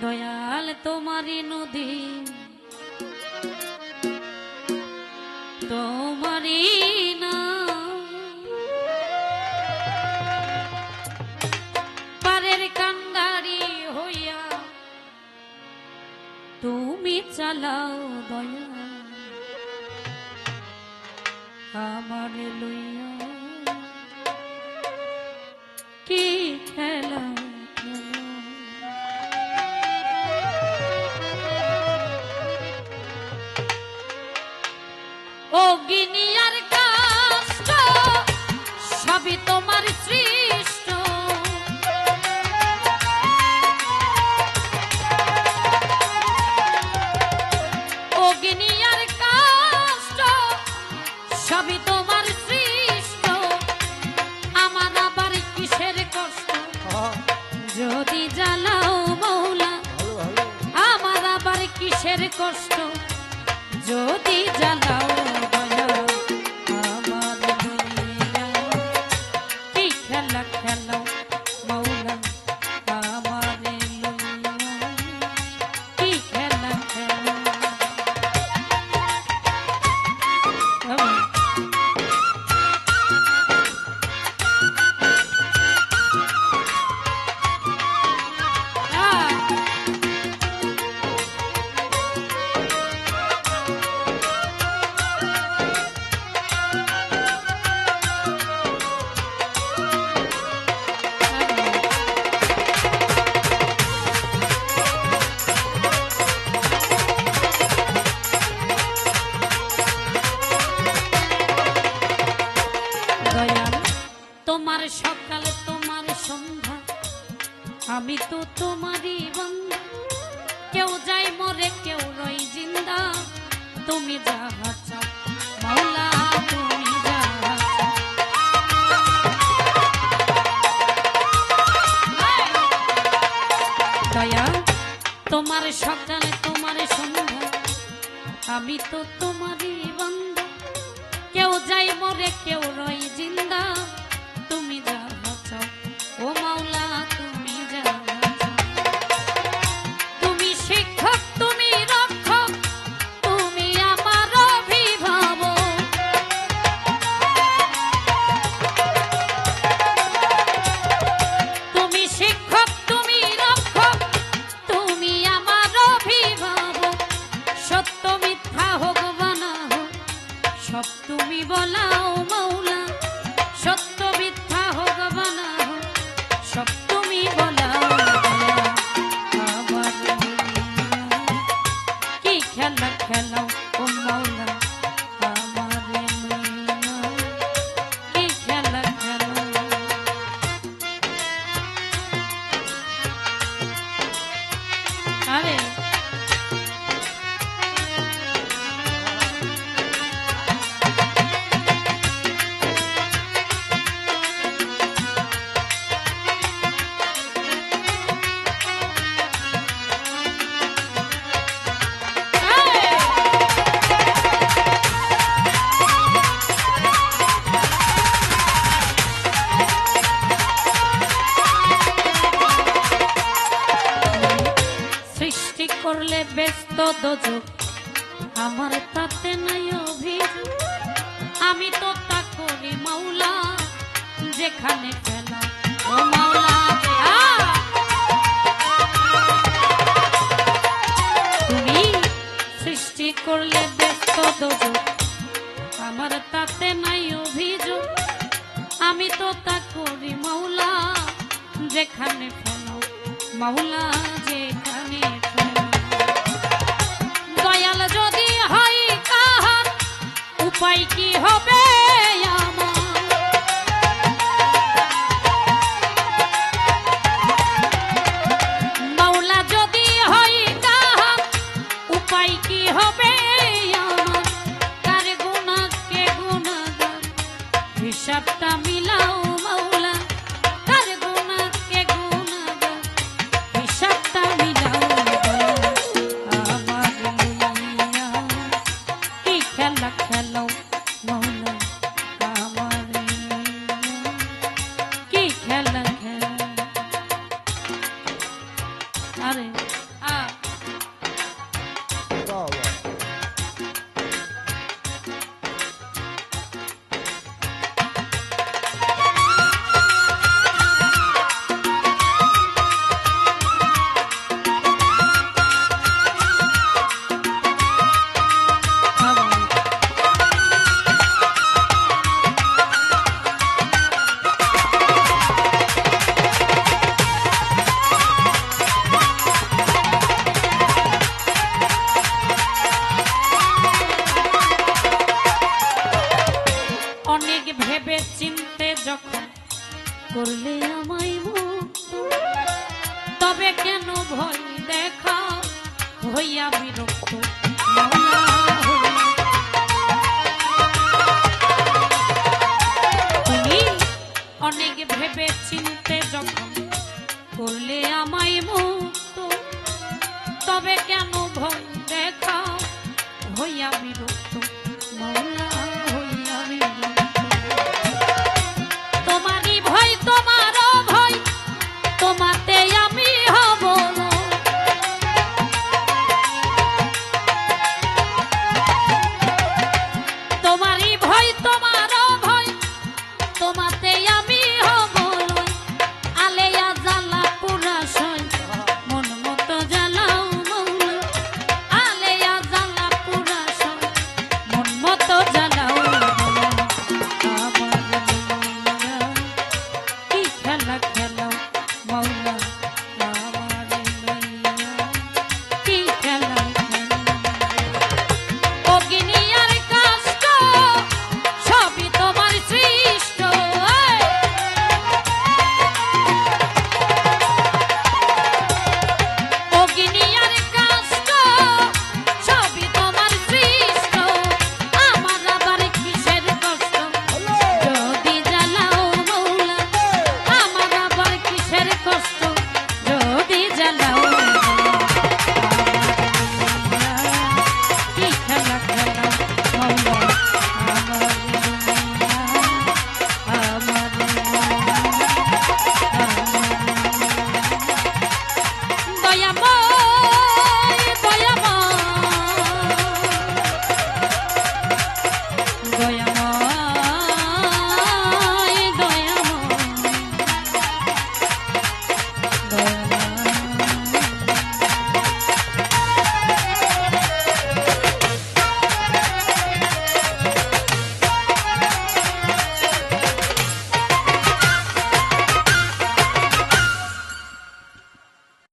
দয়াল তোমারি নদী তোমারি না পারের কান্ডারি হইয়া তুমি চালাও দয়া আমারে লইয়া কি খেলা অগ্নিয়ার কষ্ট সবই তোমার সৃষ্ট অগ্নিয়ার কষ্ট সবই তোমার সৃষ্ট আমার আবার কিসের কষ্ট যদি জ্বালাও মৌলা আমার আবার কিসের কষ্ট যদি জ্বালাও আমার কি খেলা খেলাও মৌলা আমার কি খেলা খেলা তোমার সকাল তোমার সন্ধ্যা আমি তো তোমারই বান্দা কেউ যায় মরে কেউ রই জিন্দা তুমি যাহা চাও মাওলা তুমি যাহা দয়া তোমার সকাল তোমার সন্ধ্যা আমি তো তোমারই বান্দা কেউ যায় মরে কেউ রই জিন্দা তুমি যাহা চাও ও মাওলা তুমি যাহা চাও তুমি শিক্ষক তুমি রক্ষক তুমি আমার অভিভাবক তুমি শিক্ষক তুমি রক্ষক তুমি আমার অভিভাবক সত্য মিথ্যা হোক বানা হোক সব তুমি বলাও মাওলা সত্য মিথ্যা হোক বানা হোক সব তুমি বলাও আমার কি খেলা খেলাও ও মাওলা আমার কি খেলা খেলাও আরে করলে ব্যস্ত দোজক আমার তাতে নাই অভিযোগ আমি তো তা করি মাওলা যেখানে ফেলা ও মাওলা তুমি সৃষ্টি করলে ব্যস্ত দোজক আমার তাতে নাই অভিযোগ আমি তো তা করি মাওলা যেখানে ফেলাও মাওলা যেখানে দয়াল যদি হয় কাহার উপায় কি হবে আমার মাওলা যদি হয় কাহার উপায় কি হবে আমার কার গুনাহ কে গুনাহগার হিসাবটা মিলাও মাওলা কার গুনাহ কে গুনাহগার হিসাবটা মিলাও খেলাও মাওলা আমার কি খেলা খেলা আরে হইয়া বিরক্ত মাওলা তুমি অনেক ভেবে চিনতে যখন করলে আমায় মুক্ত তবে কেন ভয় দেখা হইয়া বিরক্ত মাওলা